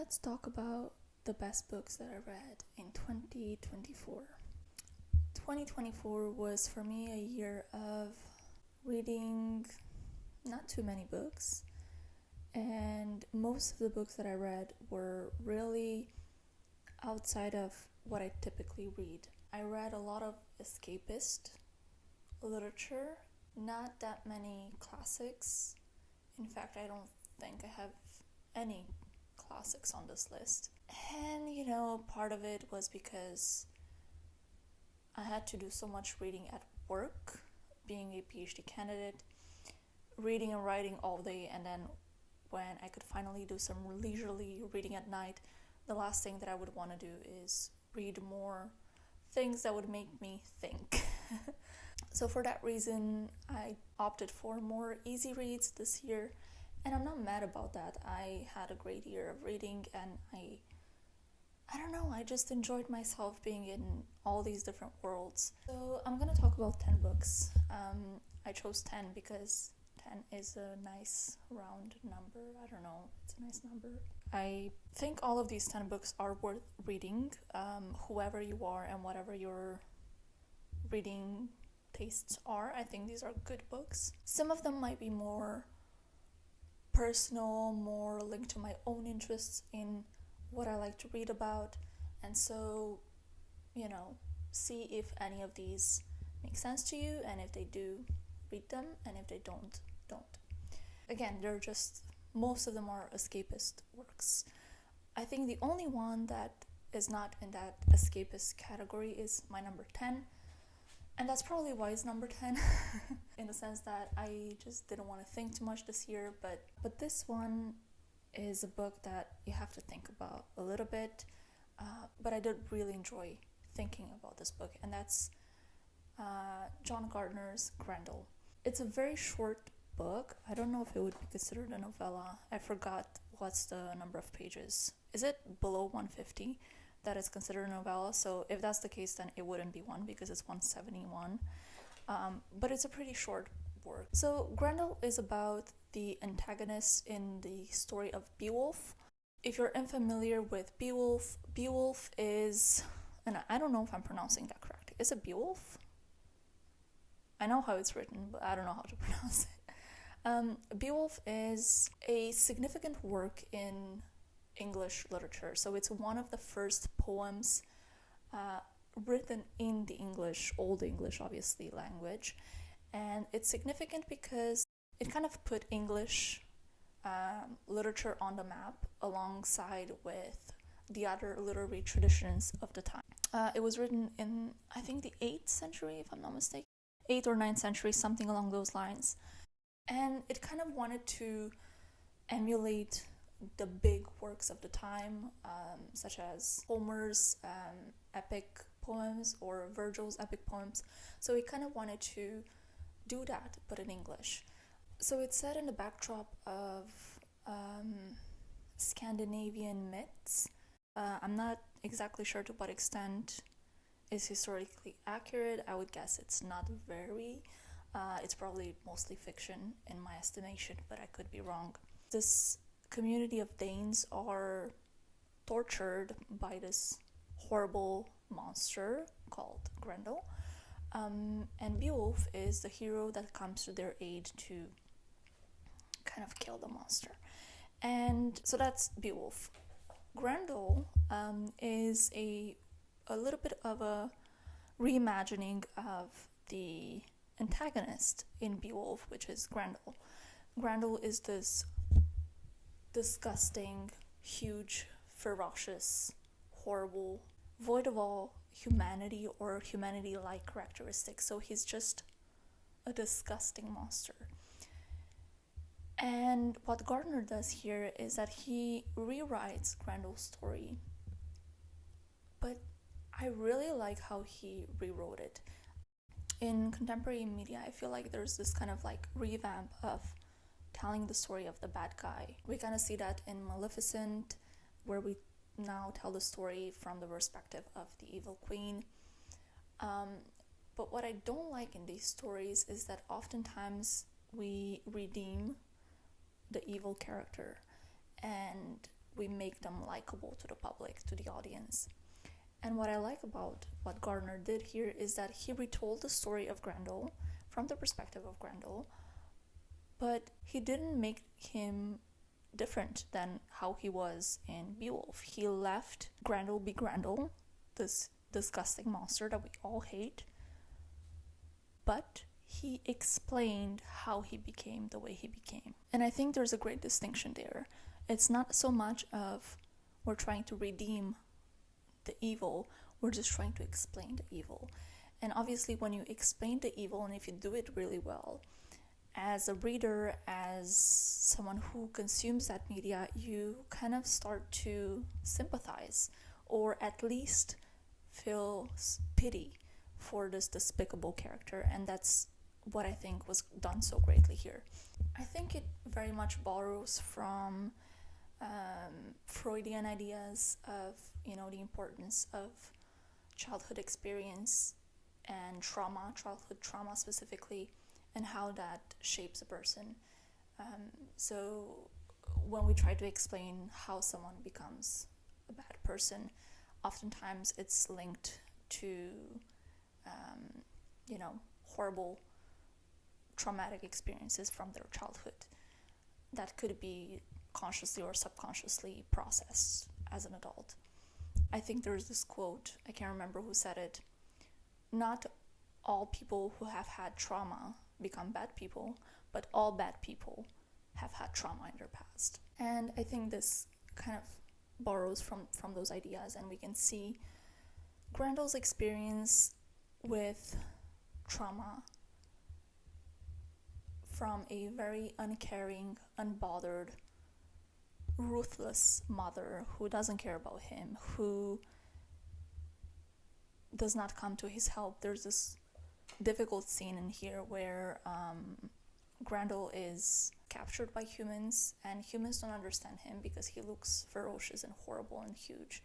Let's talk about the best books that I read in 2024. 2024 was for me a year of reading not too many books, and most of the books that I read were really outside of what I typically read. I read a lot of escapist literature, not that many classics. In fact, I don't think I have any classics on this list. And part of it was because I had to do so much reading at work, being a PhD candidate, reading and writing all day, and then when I could finally do some leisurely reading at night, the last thing that I would want to do is read more things that would make me think. So for that reason, I opted for more easy reads this year, and I'm not mad about that. I had a great year of reading, and I don't know, I just enjoyed myself being in all these different worlds. So I'm gonna talk about 10 books. I chose 10 because 10 is a nice round number. I don't know, it's a nice number. I think all of these 10 books are worth reading, whoever you are and whatever your reading tastes are. I think these are good books. Some of them might be more personal, more linked to my own interests in what I like to read about, and so see if any of these make sense to you, and if they do, read them, and if they don't. Again, most of them are escapist works. I think the only one that is not in that escapist category is my number 10, and that's probably why it's number 10 in the sense that I just didn't want to think too much this year, but this one is a book that you have to think about a little bit, but I did really enjoy thinking about this book, and that's John Gardner's Grendel. It's a very short book. I don't know if it would be considered a novella. I forgot what's the number of pages. Is it below 150 that is considered a novella? So if that's the case, then it wouldn't be one because it's 171. But it's a pretty short work. So Grendel is about the antagonist in the story of Beowulf. If you're unfamiliar with Beowulf, Beowulf is, and I don't know if I'm pronouncing that correctly. Is it Beowulf? I know how it's written, but I don't know how to pronounce it. Beowulf is a significant work in English literature. So it's one of the first poems written in the Old English, obviously, language. And it's significant because it kind of put English literature on the map alongside with the other literary traditions of the time. It was written in, I think, the 8th century, if I'm not mistaken. 8th or 9th century, something along those lines. And it kind of wanted to emulate the big works of the time, such as Homer's epic poems or Virgil's epic poems. So it kind of wanted to do that, but in English. So it's set in the backdrop of Scandinavian myths. I'm not exactly sure to what extent is historically accurate. I would guess it's not very. It's probably mostly fiction in my estimation, but I could be wrong. This community of Danes are tortured by this horrible monster called Grendel. And Beowulf is the hero that comes to their aid to kind of kill the monster. And so that's Beowulf. Grendel is a little bit of a reimagining of the antagonist in Beowulf, which is Grendel. Grendel is this disgusting, huge, ferocious, horrible, void of all humanity or humanity-like characteristics. So he's just a disgusting monster. And what Gardner does here is that he rewrites Grendel's story, but I really like how he rewrote it. In contemporary media, I feel like there's this kind of like revamp of telling the story of the bad guy. We kind of see that in Maleficent, where we now tell the story from the perspective of the evil queen. But what I don't like in these stories is that oftentimes we redeem the evil character, and we make them likable to the public, to the audience. And what I like about what Gardner did here is that he retold the story of Grendel from the perspective of Grendel, but he didn't make him different than how he was in Beowulf. He left Grendel be Grendel, this disgusting monster that we all hate, but he explained how he became the way he became. And I think there's a great distinction there. It's not so much of we're trying to redeem the evil, we're just trying to explain the evil. And obviously when you explain the evil, and if you do it really well, as a reader, as someone who consumes that media, you kind of start to sympathize, or at least feel pity for this despicable character. And that's what I think was done so greatly here. I think it very much borrows from Freudian ideas of, the importance of childhood experience and childhood trauma specifically, and how that shapes a person. So when we try to explain how someone becomes a bad person, oftentimes it's linked to, horrible traumatic experiences from their childhood that could be consciously or subconsciously processed as an adult. I think there's this quote, I can't remember who said it, not all people who have had trauma become bad people, but all bad people have had trauma in their past. And I think this kind of borrows from those ideas, and we can see Grendel's experience with trauma from a very uncaring, unbothered, ruthless mother who doesn't care about him, who does not come to his help. There's this difficult scene in here where Grendel is captured by humans, and humans don't understand him because he looks ferocious and horrible and huge.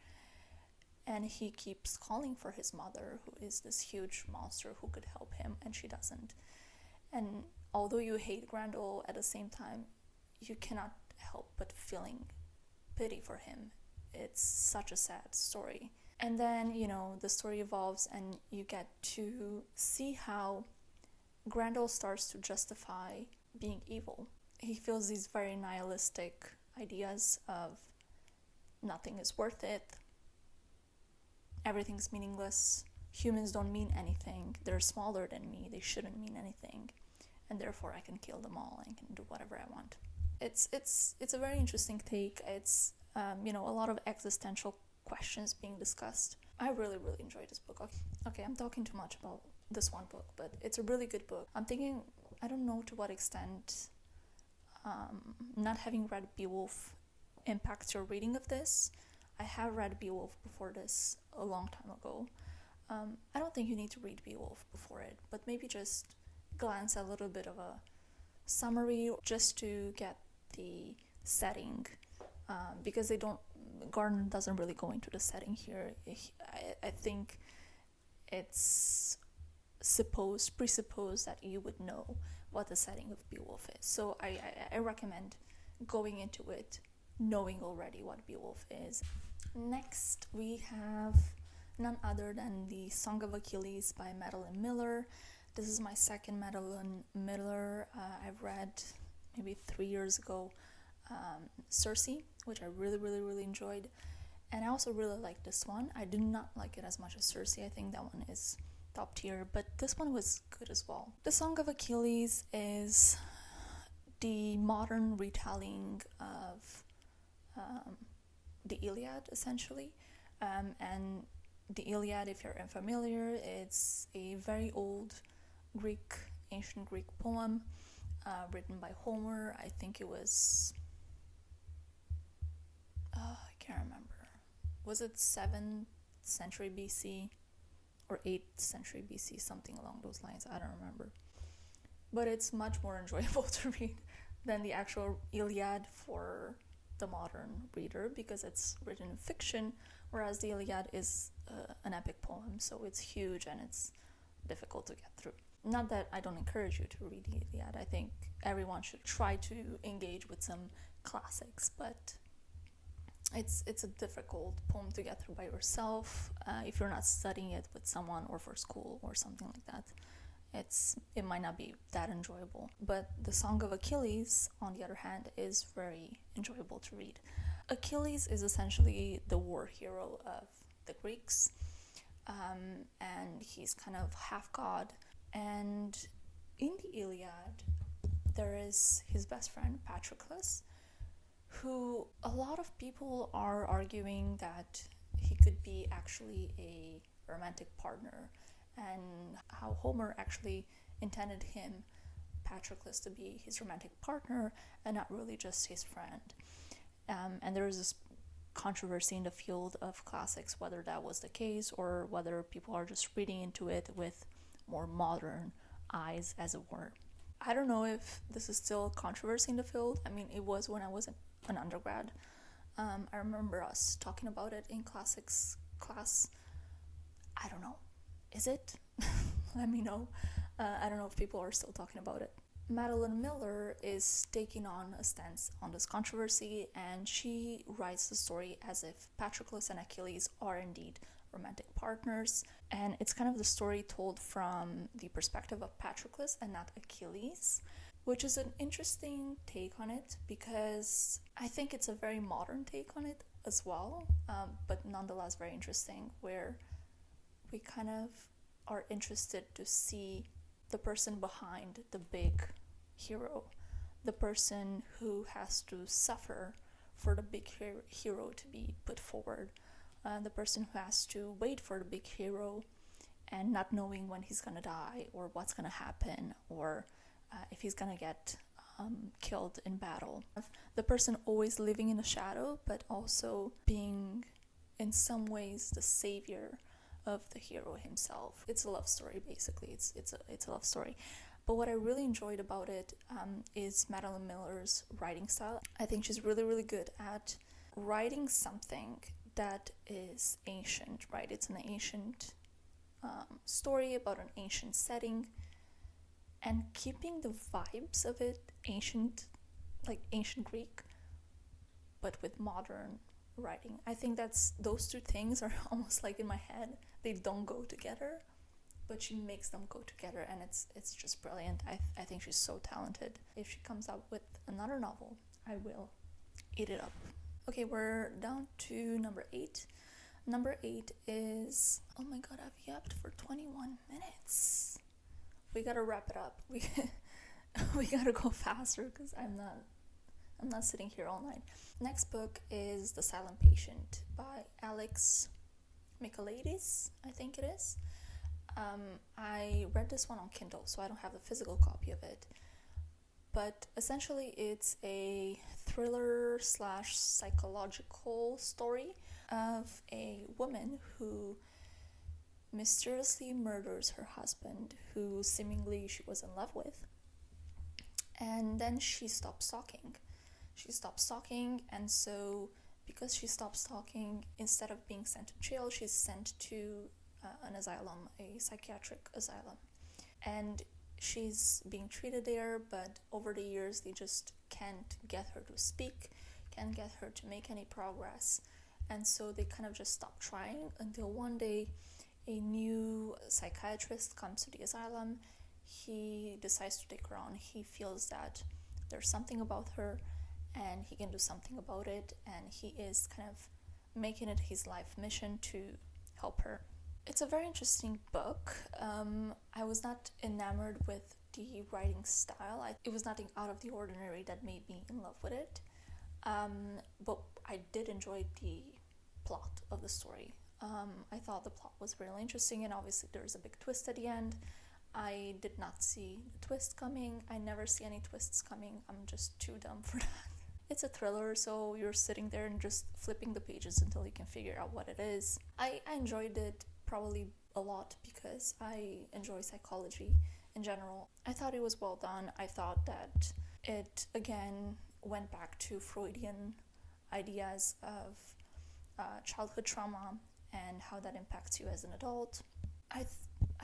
And he keeps calling for his mother, who is this huge monster who could help him, and she doesn't. And although you hate Grendel, at the same time, you cannot help but feeling pity for him. It's such a sad story. And then, the story evolves, and you get to see how Grendel starts to justify being evil. He feels these very nihilistic ideas of nothing is worth it, everything's meaningless, humans don't mean anything, they're smaller than me, they shouldn't mean anything, and therefore I can kill them all and can do whatever I want. It's a very interesting take. It's a lot of existential questions being discussed. I really enjoyed this book. Okay, I'm talking too much about this one book, but it's a really good book. I'm thinking, I don't know to what extent not having read Beowulf impacts your reading of this. I have read Beowulf before this a long time ago. I don't think you need to read Beowulf before it, but maybe just glance at a little bit of a summary just to get the setting, because Gardner doesn't really go into the setting here. I think it's presupposed that you would know what the setting of Beowulf is. So I recommend going into it knowing already what Beowulf is. Next, we have none other than the Song of Achilles by Madeline Miller. This is my second Madeline Miller. I've read maybe 3 years ago Circe, which I really enjoyed, and I also really like this one. I did not like it as much as Circe. I think that one is top tier, but this one was good as well. The Song of Achilles is the modern retelling of the Iliad, essentially, and the Iliad, if you're unfamiliar, it's a very old ancient Greek poem written by Homer. I think it was I can't remember. Was it 7th century BC or 8th century BC, something along those lines? I don't remember. But it's much more enjoyable to read than the actual Iliad for the modern reader, because it's written in fiction, whereas the Iliad is an epic poem, so it's huge and it's difficult to get through. Not that I don't encourage you to read the Iliad. I think everyone should try to engage with some classics, but it's a difficult poem to get through by yourself if you're not studying it with someone or for school or something like that. It might not be that enjoyable. But the Song of Achilles, on the other hand, is very enjoyable to read. Achilles is essentially the war hero of the Greeks, and he's kind of half god. And in the Iliad, there is his best friend Patroclus, who a lot of people are arguing that he could be actually a romantic partner, and how Homer actually intended him, Patroclus, to be his romantic partner and not really just his friend. And there is this controversy in the field of classics whether that was the case or whether people are just reading into it with more modern eyes, as it were. I don't know if this is still a controversy in the field. I mean, it was when I was an undergrad. I remember us talking about it in classics class. I don't know. Is it? Let me know. I don't know if people are still talking about it. Madeline Miller is taking on a stance on this controversy, and she writes the story as if Patroclus and Achilles are indeed romantic partners, and it's kind of the story told from the perspective of Patroclus and not Achilles, which is an interesting take on it because I think it's a very modern take on it as well, but nonetheless very interesting, where we kind of are interested to see the person behind the big hero, the person who has to suffer for the big hero to be put forward, the person who has to wait for the big hero and not knowing when he's gonna die or what's gonna happen, or if he's gonna get killed in battle. The person always living in the shadow, but also being in some ways the savior of the hero himself. It's a love story, basically. It's a love story. But what I really enjoyed about it is Madeline Miller's writing style. I think she's really, really good at writing something that is ancient, right? It's an ancient story about an ancient setting, and keeping the vibes of it ancient, like ancient Greek, but with modern writing. I think those two things are almost like in my head. They don't go together, but she makes them go together, and it's just brilliant. I think she's so talented. If she comes out with another novel, I will eat it up. Okay, we're down to number 8. Number 8 is, oh my god, I've yapped for 21 minutes. We gotta wrap it up. We gotta go faster because I'm not sitting here all night. Next book is The Silent Patient by Alex Michaelides, I think it is. I read this one on Kindle, so I don't have the physical copy of it. But essentially, it's a thriller / psychological story of a woman who mysteriously murders her husband, who seemingly she was in love with. And then she stops talking. And so because she stops talking, instead of being sent to jail, she's sent to an asylum, a psychiatric asylum. And she's being treated there, but over the years they just can't get her to speak, can't get her to make any progress. And so they kind of just stop trying until one day a new psychiatrist comes to the asylum. He decides to take her on. He feels that there's something about her and he can do something about it, and he is kind of making it his life mission to help her. It's a very interesting book. I was not enamored with the writing style. It was nothing out of the ordinary that made me in love with it. But I did enjoy the plot of the story. I thought the plot was really interesting, and obviously there's a big twist at the end. I did not see the twist coming. I never see any twists coming. I'm just too dumb for that. It's a thriller, so you're sitting there and just flipping the pages until you can figure out what it is. I enjoyed it probably a lot because I enjoy psychology in general. I thought it was well done. I thought that it, again, went back to Freudian ideas of childhood trauma and how that impacts you as an adult. I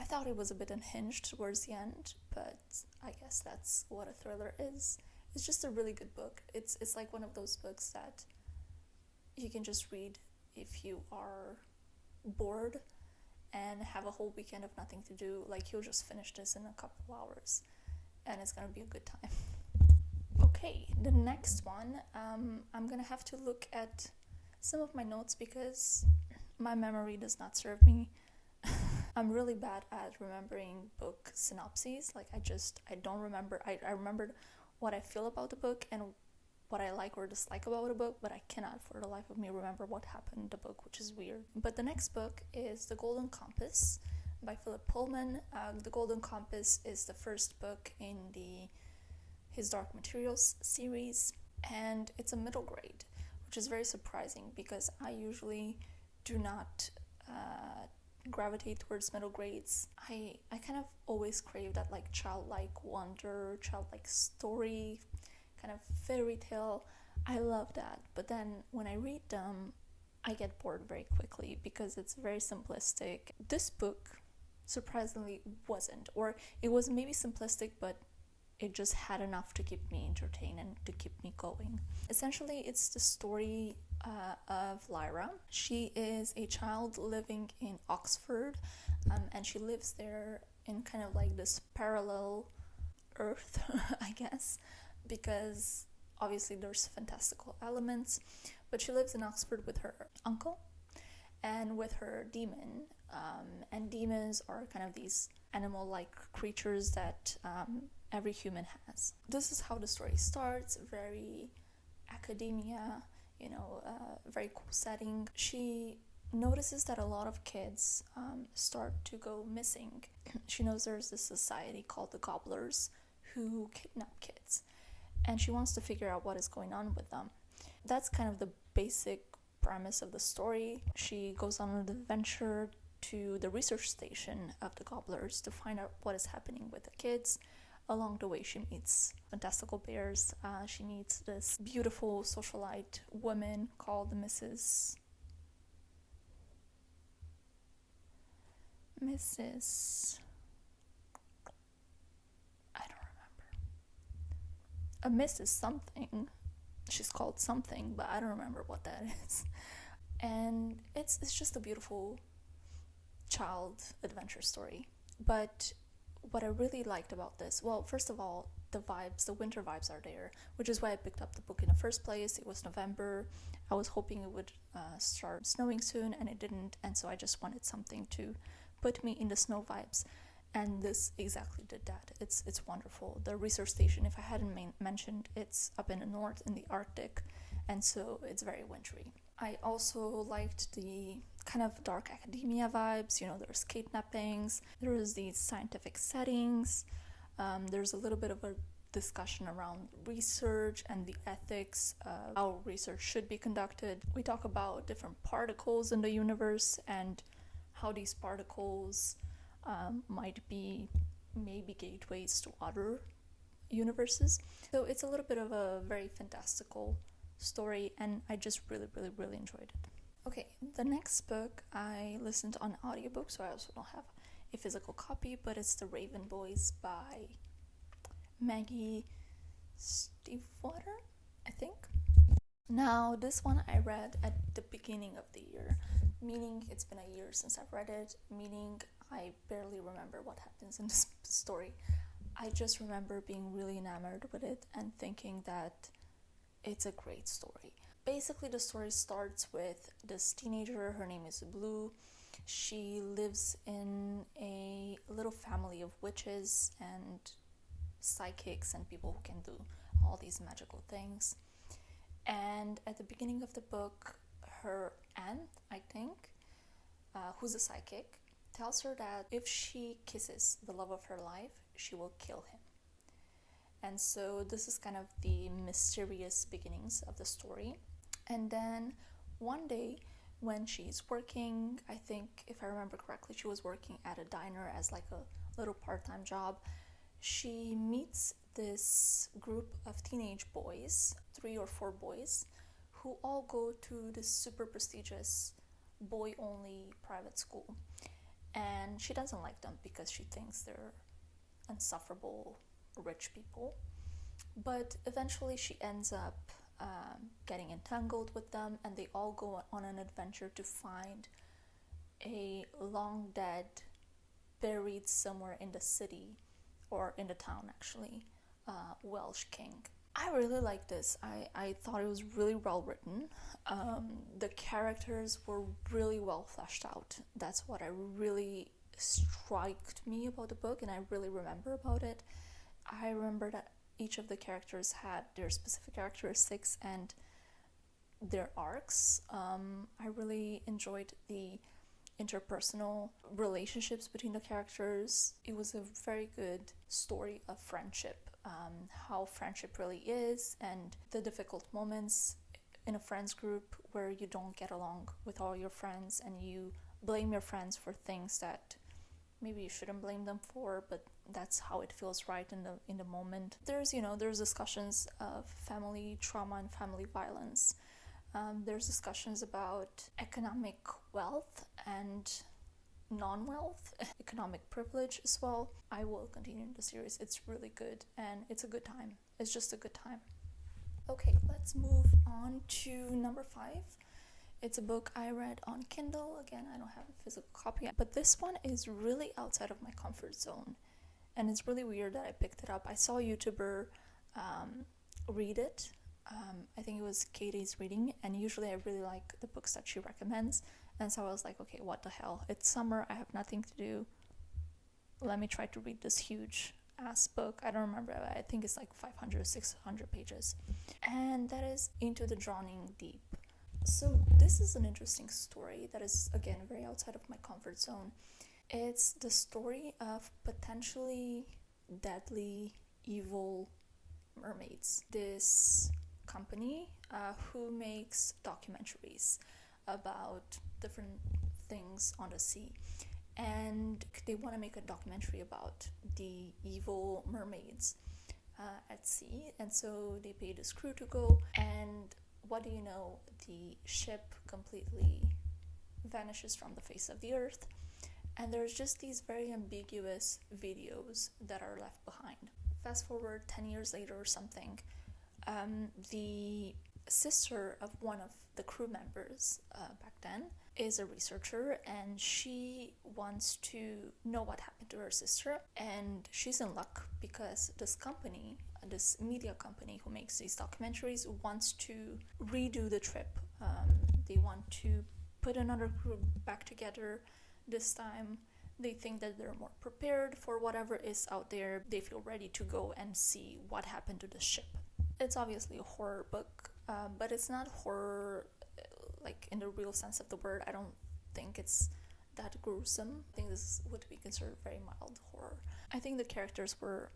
thought it was a bit unhinged towards the end, but I guess that's what a thriller is. It's just a really good book. It's like one of those books that you can just read if you are bored and have a whole weekend of nothing to do. Like, you'll just finish this in a couple of hours and it's gonna be a good time. Okay, the next one, I'm gonna have to look at some of my notes because my memory does not serve me. I'm really bad at remembering book synopses. Like, I don't remember. I remembered what I feel about the book and what I like or dislike about a book, but I cannot for the life of me remember what happened in the book, which is weird. But the next book is The Golden Compass by Philip Pullman. The Golden Compass is the first book in his Dark Materials series, and it's a middle grade, which is very surprising because I usually do not gravitate towards middle grades. I kind of always crave that like childlike wonder, childlike story, kind of fairy tale. I love that, but then when I read them, I get bored very quickly because it's very simplistic. This book surprisingly wasn't, or it was maybe simplistic, but it just had enough to keep me entertained and to keep me going. Essentially, it's the story of Lyra. She is a child living in Oxford, and she lives there in kind of like this parallel Earth, I guess, because obviously there's fantastical elements, but she lives in Oxford with her uncle and with her demon, and demons are kind of these animal-like creatures that every human has. This is how the story starts, very academia, very cool setting. She notices that a lot of kids start to go missing. She knows there's this society called the Gobblers who kidnap kids, and she wants to figure out what is going on with them. That's kind of the basic premise of the story. She goes on an adventure to the research station of the Gobblers to find out what is happening with the kids. Along the way, she meets fantastical bears. She meets this beautiful socialite woman called Mrs. I don't remember. A Mrs. something. She's called something, but I don't remember what that is. And it's just a beautiful child adventure story. But what I really liked about this, well, first of all, the winter vibes are there, which is why I picked up the book in the first place. It was November. I was hoping it would start snowing soon, and it didn't, and so I just wanted something to put me in the snow vibes, and this exactly did that. It's wonderful. The research station, if I hadn't mentioned, it's up in the north in the Arctic, and so it's very wintry. I also liked the kind of dark academia vibes. There's kidnappings, there's these scientific settings, there's a little bit of a discussion around research and the ethics of how research should be conducted. We talk about different particles in the universe and how these particles might be maybe gateways to other universes. So it's a little bit of a very fantastical story, and I just really, really, really enjoyed it. Okay, the next book I listened on audiobook, so I also don't have a physical copy, but it's The Raven Boys by Maggie Stiefvater, I think. Now, this one I read at the beginning of the year, meaning it's been a year since I've read it, meaning I barely remember what happens in this story. I just remember being really enamored with it and thinking that it's a great story. Basically, the story starts with this teenager. Her name is Blue. She lives in a little family of witches and psychics and people who can do all these magical things. And at the beginning of the book, her aunt, I think, who's a psychic, tells her that if she kisses the love of her life, she will kill him. And so this is kind of the mysterious beginnings of the story. And then one day when she's working, I think, if I remember correctly, she was working at a diner as like a little part-time job, she meets this group of teenage boys, 3 or 4 boys, who all go to this super prestigious boy-only private school. And she doesn't like them because she thinks they're insufferable rich people. But eventually she ends up getting entangled with them, and they all go on an adventure to find a long dead, buried somewhere in the city, or in the town actually, Welsh king. I really liked this. I thought it was really well written. The characters were really well fleshed out. That's what I really struck me about the book, and I really remember about it. I remember that each of the characters had their specific characteristics and their arcs. I really enjoyed the interpersonal relationships between the characters. It was a very good story of friendship, how friendship really is, and the difficult moments in a friends group where you don't get along with all your friends and you blame your friends for things that maybe you shouldn't blame them for, but that's how it feels right in the moment. There's discussions of family trauma and family violence. There's discussions about economic wealth and non-wealth, economic privilege as well. I will continue in the series. It's really good and it's a good time. It's just a good time. Okay, let's move on to number 5. It's a book I read on Kindle. Again, I don't have a physical copy, but this one is really outside of my comfort zone. And it's really weird that I picked it up. I saw a YouTuber read it. I think it was Katie's Reading, and usually I really like the books that she recommends. And so I was like, okay, what the hell? It's summer, I have nothing to do. Let me try to read this huge ass book. I don't remember, I think it's like 500, 600 pages. And that is Into the Drowning Deep. So this is an interesting story that is, again, very outside of my comfort zone. It's the story of potentially deadly, evil mermaids. This company who makes documentaries about different things on the sea, and they want to make a documentary about the evil mermaids at sea, and so they pay this crew to go, and what do you know, the ship completely vanishes from the face of the earth, and there's just these very ambiguous videos that are left behind. Fast forward 10 years later or something, the sister of one of the crew members back then is a researcher, and she wants to know what happened to her sister, and she's in luck because this company, this media company who makes these documentaries, wants to redo the trip. They want to put another crew back together this time. They think that they're more prepared for whatever is out there. They feel ready to go and see what happened to the ship. It's obviously a horror book, but it's not horror like in the real sense of the word. I don't think it's that gruesome. I think this would be considered very mild horror. I think the characters were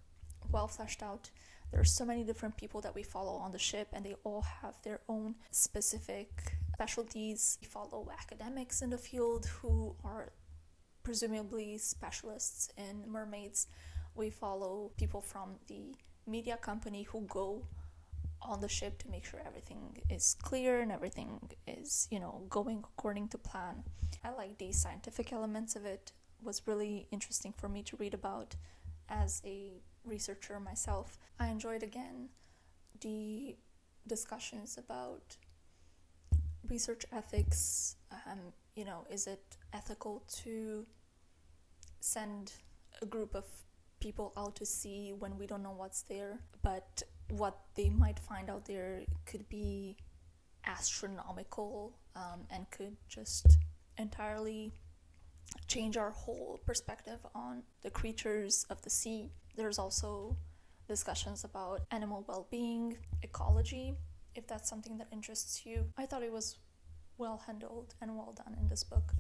well fleshed out. There are so many different people that we follow on the ship, and they all have their own specific specialties. We follow academics in the field who are presumably specialists in mermaids. We follow people from the media company who go on the ship to make sure everything is clear and everything is, going according to plan. I like the scientific elements of it. It was really interesting for me to read about as a researcher myself. I enjoyed, again, the discussions about research ethics. Is it ethical to send a group of people out to sea when we don't know what's there? But what they might find out there could be astronomical, and could just entirely change our whole perspective on the creatures of the sea. There's also discussions about animal well-being, ecology, if that's something that interests you. I thought it was well handled and well done in this book,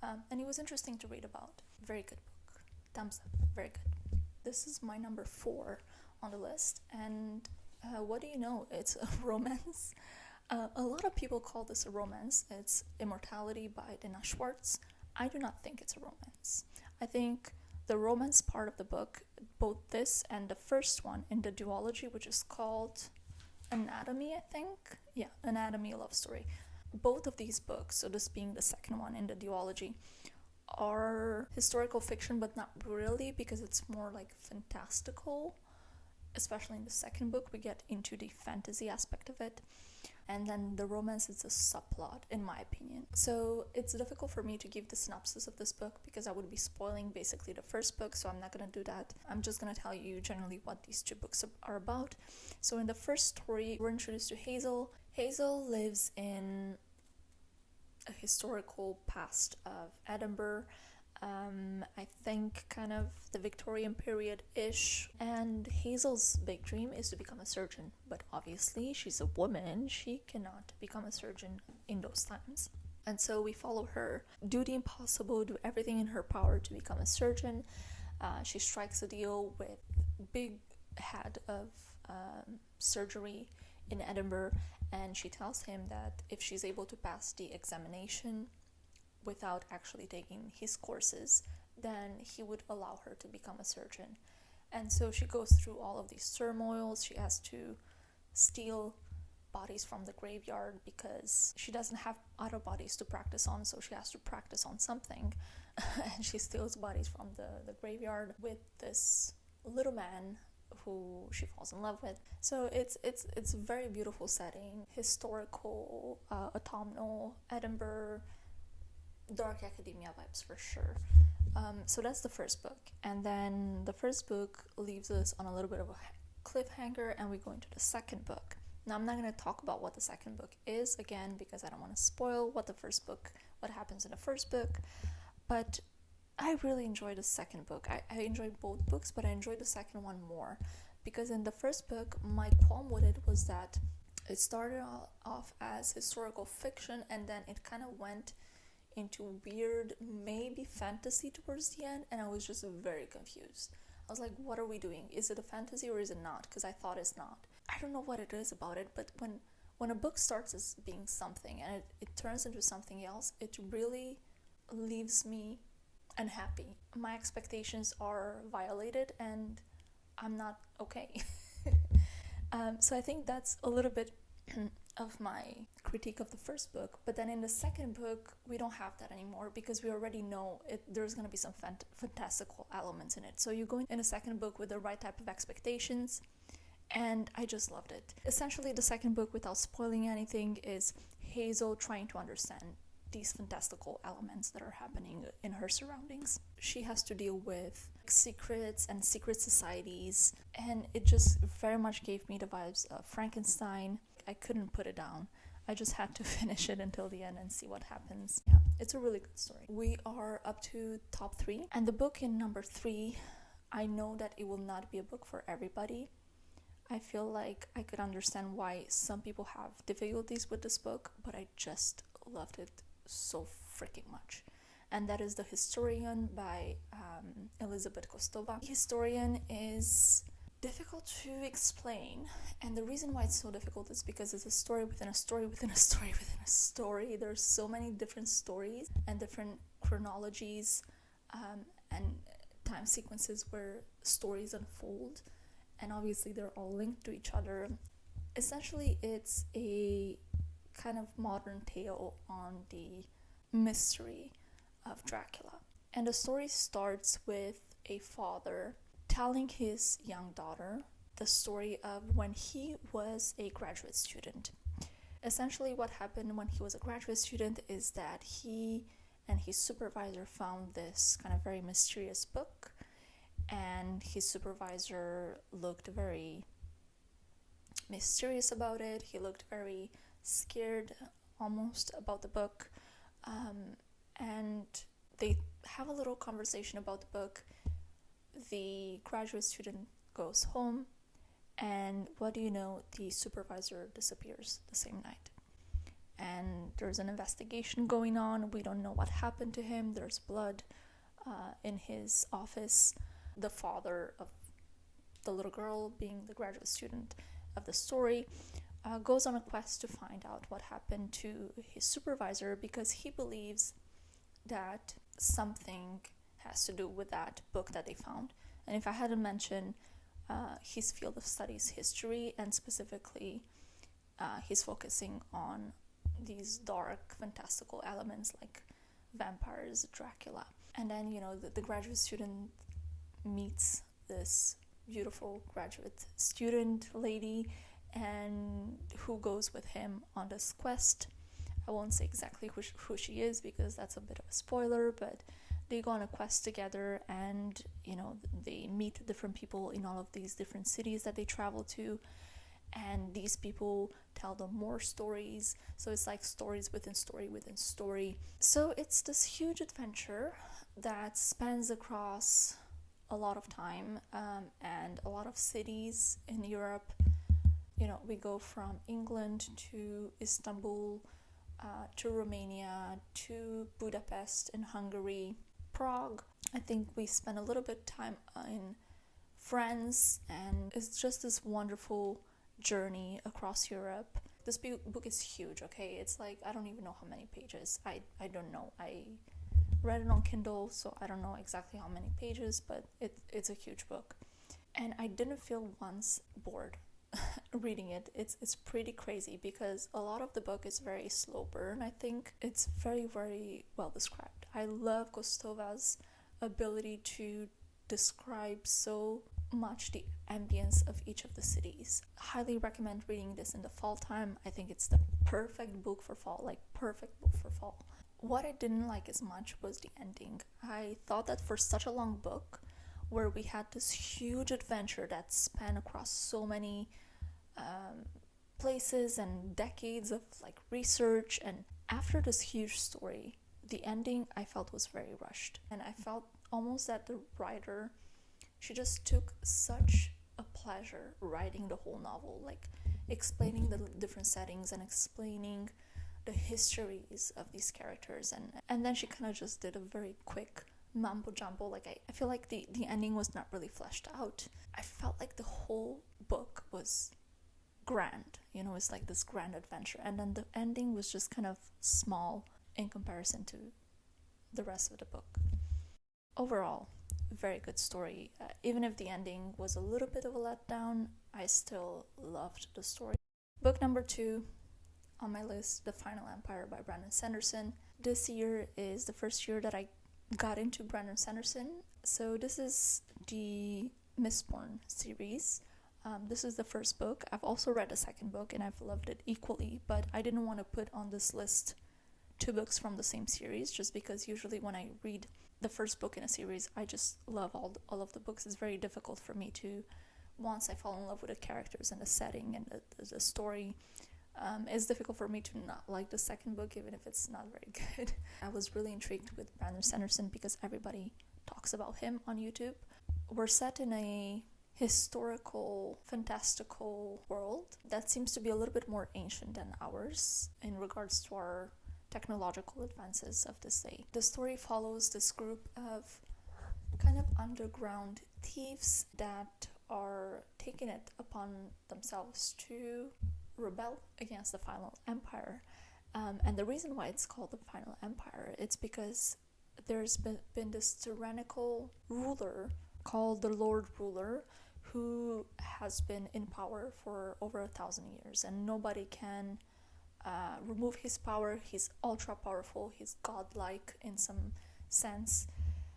and it was interesting to read about. Very good book. Thumbs up. Very good. This is my number 4 on the list, and what do you know? It's a romance. A lot of people call this a romance. It's Immortality by Dina Schwartz. I do not think it's a romance. I think the romance part of the book, both this and the first one in the duology, which is called Anatomy, I think. Yeah, Anatomy, a Love Story. Both of these books, so this being the second one in the duology, are historical fiction, but not really, because it's more like fantastical. especially in the second book, we get into the fantasy aspect of it. And then the romance is a subplot, in my opinion. So it's difficult for me to give the synopsis of this book because I would be spoiling basically the first book, so I'm not going to do that. I'm just going to tell you generally what these two books are about. So in the first story, we're introduced to Hazel. Hazel lives in a historical past of Edinburgh. I think kind of the Victorian period-ish. And Hazel's big dream is to become a surgeon. But obviously, she's a woman. She cannot become a surgeon in those times. And so we follow her, do the impossible, do everything in her power to become a surgeon. She strikes a deal with big head of surgery in Edinburgh. And she tells him that if she's able to pass the examination without actually taking his courses, then he would allow her to become a surgeon. And so she goes through all of these turmoils. She has to steal bodies from the graveyard because she doesn't have other bodies to practice on, so she has to practice on something. And she steals bodies from the graveyard with this little man who she falls in love with. So it's a very beautiful setting, historical, autumnal Edinburgh, dark academia vibes for sure. So that's the first book. And then the first book leaves us on a little bit of a cliffhanger, and we go into the second book. Now, I'm not going to talk about what the second book is, again, because I don't want to spoil what happens in the first book. But I really enjoyed the second book. I enjoyed both books, but I enjoyed the second one more. Because in the first book, my qualm with it was that it started off as historical fiction, and then it kind of went into weird, maybe fantasy towards the end, and I was just very confused. I was like, what are we doing? Is it a fantasy or is it not? Because I thought it's not. I don't know what it is about it, but when a book starts as being something and it turns into something else, it really leaves me unhappy. My expectations are violated and I'm not okay. So I think that's a little bit of my critique of the first book. But then in the second book, we don't have that anymore because we already know there's going to be some fantastical elements in it. So you go in the second book with the right type of expectations, and I just loved it. Essentially, the second book, without spoiling anything, is Hazel trying to understand these fantastical elements that are happening in her surroundings. She has to deal with secrets and secret societies, and it just very much gave me the vibes of Frankenstein. I couldn't put it down. I just had to finish it until the end and see what happens. Yeah, it's a really good story. We are up to top 3, and the book in number 3, I know that it will not be a book for everybody. I feel like I could understand why some people have difficulties with this book, but I just loved it so freaking much. And that is The Historian by Elizabeth Kostova. The Historian is difficult to explain, and the reason why it's so difficult is because it's a story within a story within a story within a story. There's so many different stories and different chronologies and time sequences where stories unfold, and obviously they're all linked to each other. Essentially, it's a kind of modern tale on the mystery of Dracula. And the story starts with a father telling his young daughter the story of when he was a graduate student. Essentially, what happened when he was a graduate student is that he and his supervisor found this kind of very mysterious book, and his supervisor looked very mysterious about it. He looked very scared almost about the book, and they have a little conversation about the book. The graduate student goes home, and what do you know, the supervisor disappears the same night. And there's an investigation going on. We don't know what happened to him. There's blood in his office. The father of the little girl, being the graduate student of the story, goes on a quest to find out what happened to his supervisor because he believes that something has to do with that book that they found. And if I hadn't mentioned, his field of study is history, and specifically he's focusing on these dark, fantastical elements like vampires, Dracula. And then, the graduate student meets this beautiful graduate student lady, and who goes with him on this quest. I won't say exactly who she is because that's a bit of a spoiler, but they go on a quest together, and they meet different people in all of these different cities that they travel to, and these people tell them more stories, so it's like stories within story within story. So it's this huge adventure that spans across a lot of time, and a lot of cities in Europe. We go from England to Istanbul, to Romania, to Budapest in Hungary, Prague. I think we spent a little bit of time in France, and it's just this wonderful journey across Europe. This book is huge, okay? It's like, I don't even know how many pages. I don't know. I read it on Kindle, so I don't know exactly how many pages, but it's a huge book. And I didn't feel once bored reading it. It's pretty crazy because a lot of the book is very slow burn. I think it's very, very well described. I love Kostova's ability to describe so much the ambience of each of the cities. Highly recommend reading this in the fall time. I think it's the perfect book for fall, like perfect book for fall. What I didn't like as much was the ending. I thought that for such a long book, where we had this huge adventure that spanned across so many places and decades of like research, and after this huge story, the ending I felt was very rushed, and I felt almost that the writer, she just took such a pleasure writing the whole novel, like explaining the different settings and explaining the histories of these characters, and then she kind of just did a very quick mumbo jumbo. Like I feel like the ending was not really fleshed out. I felt like the whole book was grand, it's like this grand adventure, and then the ending was just kind of small in comparison to the rest of the book. Overall, very good story. Even if the ending was a little bit of a letdown, I still loved the story. Book number 2 on my list, The Final Empire by Brandon Sanderson. This year is the first year that I got into Brandon Sanderson. So this is the Mistborn series. This is the first book. I've also read the second book and I've loved it equally, but I didn't want to put on this list 2 books from the same series, just because usually when I read the first book in a series, I just love all of the books. It's very difficult for me to, once I fall in love with the characters and the setting and the story, it's difficult for me to not like the second book, even if it's not very good. I was really intrigued with Brandon Sanderson because everybody talks about him on YouTube. We're set in a historical, fantastical world that seems to be a little bit more ancient than ours in regards to our technological advances of this day. The story follows this group of kind of underground thieves that are taking it upon themselves to rebel against the Final Empire. And the reason why it's called the Final Empire, it's because there's been this tyrannical ruler called the Lord Ruler, who has been in power for over 1,000 years, and nobody can remove his power. He's ultra powerful, he's godlike in some sense.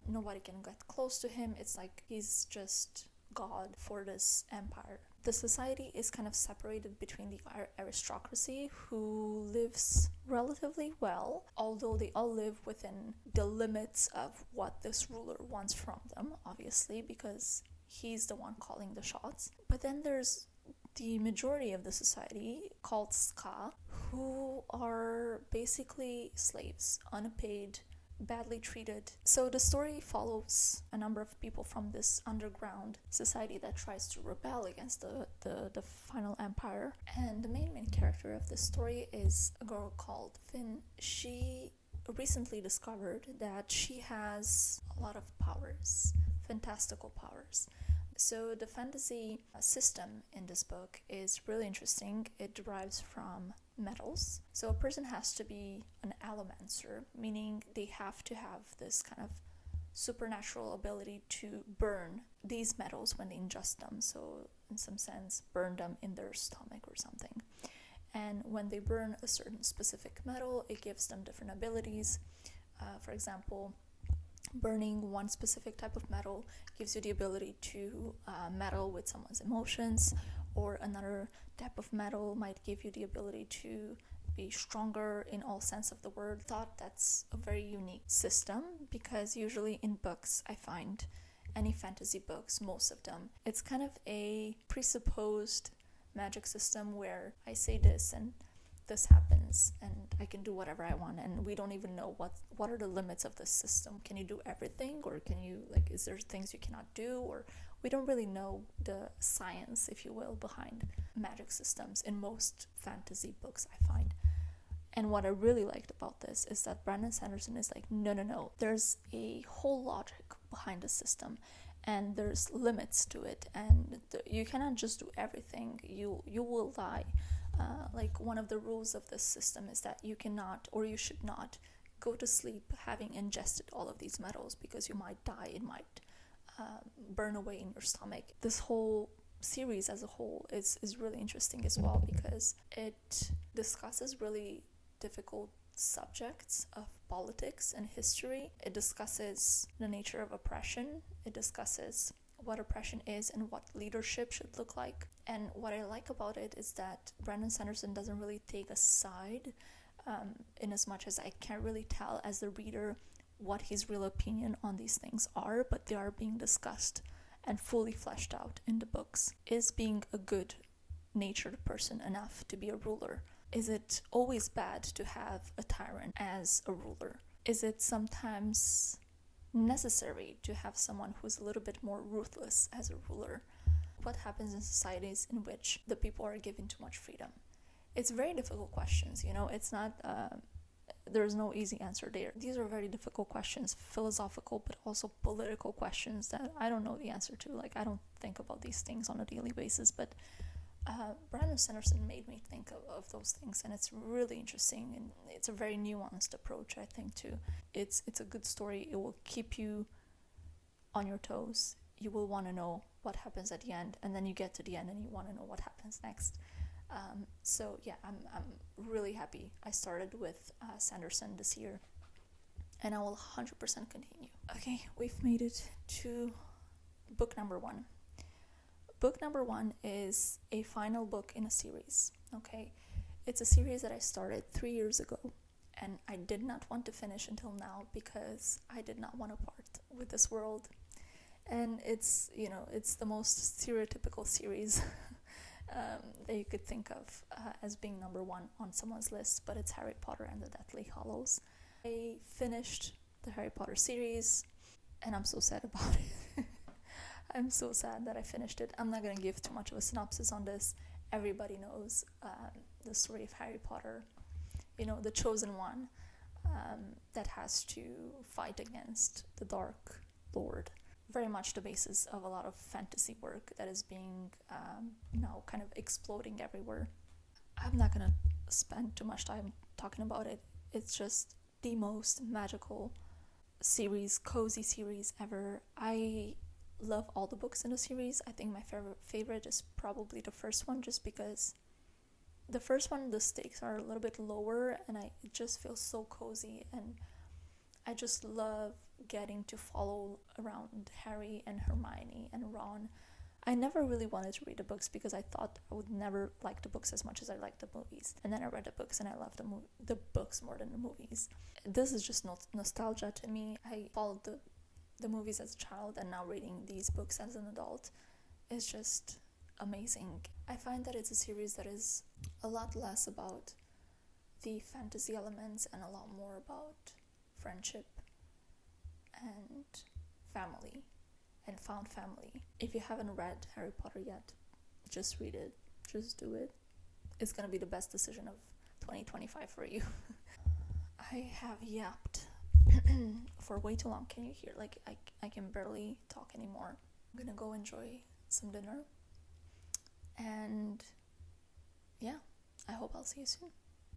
Nobody can get close to him. It's like he's just God for this empire. The society is kind of separated between the aristocracy, who lives relatively well, although they all live within the limits of what this ruler wants from them, obviously, because he's the one calling the shots. But then there's the majority of the society, called Ska, who are basically slaves, unpaid, badly treated. So the story follows a number of people from this underground society that tries to rebel against the Final Empire. And the main character of the story is a girl called Finn. She recently discovered that she has a lot of powers, fantastical powers. So the fantasy system in this book is really interesting. It derives from metals. So a person has to be an allomancer, meaning they have to have this kind of supernatural ability to burn these metals when they ingest them. So in some sense, burn them in their stomach or something. And when they burn a certain specific metal, it gives them different abilities. For example, burning one specific type of metal gives you the ability to meddle with someone's emotions, or another type of metal might give you the ability to be stronger in all sense of the word. I thought that's a very unique system, because usually in books, I find any fantasy books, most of them, it's kind of a presupposed magic system where I say this and this happens and I can do whatever I want, and we don't even know what are the limits of this system. Can you do everything, or can you, like, is there things you cannot do, or we don't really know the science, if you will, behind magic systems in most fantasy books, I find. And what I really liked about this is that Brandon Sanderson is like, no, there's a whole logic behind the system, and there's limits to it, and you cannot just do everything. You will die. Like, one of the rules of this system is that you cannot, or you should not, go to sleep having ingested all of these metals, because you might die. It might burn away in your stomach. This whole series as a whole is really interesting as well, because it discusses really difficult subjects of politics and history. It discusses the nature of oppression. It discusses what oppression is and what leadership should look like. And what I like about it is that Brandon Sanderson doesn't really take a side, in as much as I can't really tell as the reader what his real opinion on these things are, but they are being discussed and fully fleshed out in the books. Is being a good natured person enough to be a ruler? Is it always bad to have a tyrant as a ruler? Is it sometimes necessary to have someone who's a little bit more ruthless as a ruler? What happens in societies in which the people are given too much freedom? It's very difficult questions, it's not, there's no easy answer there. These are very difficult questions, philosophical, but also political questions that I don't know the answer to. Like, I don't think about these things on a daily basis, but Brandon Sanderson made me think of those things, and it's really interesting, and it's a very nuanced approach, I think, too. It's a good story. It will keep you on your toes. You will want to know what happens at the end, and then you get to the end and you want to know what happens next. So yeah, I'm really happy I started with Sanderson this year, and I will 100% continue. Okay, we've made it to book number 1. Book number 1 is a final book in a series, okay? It's a series that I started 3 years ago, and I did not want to finish until now, because I did not want to part with this world. And it's the most stereotypical series that you could think of as being number 1 on someone's list, but it's Harry Potter and the Deathly Hallows. I finished the Harry Potter series, and I'm so sad about it. I'm so sad that I finished it. I'm not going to give too much of a synopsis on this. Everybody knows the story of Harry Potter, the chosen one that has to fight against the Dark Lord. Very much the basis of a lot of fantasy work that is being now kind of exploding everywhere. I'm not going to spend too much time talking about it. It's just the most magical series, cozy series ever. I love all the books in the series. I think my favorite is probably the first one, just because the first one, the stakes are a little bit lower, and it just feels so cozy, and I just love getting to follow around Harry and Hermione and Ron. I never really wanted to read the books because I thought I would never like the books as much as I liked the movies. And then I read the books and I loved the books more than the movies. This is just nostalgia to me. I followed the movies as a child, and now reading these books as an adult is just amazing. I find that it's a series that is a lot less about the fantasy elements and a lot more about friendship and family and found family. If you haven't read Harry Potter yet, just read it. Just do it. It's gonna be the best decision of 2025 for you. I have yapped for way too long. Can you hear? Like, I can barely talk anymore. I'm gonna go enjoy some dinner. And yeah, I hope I'll see you soon.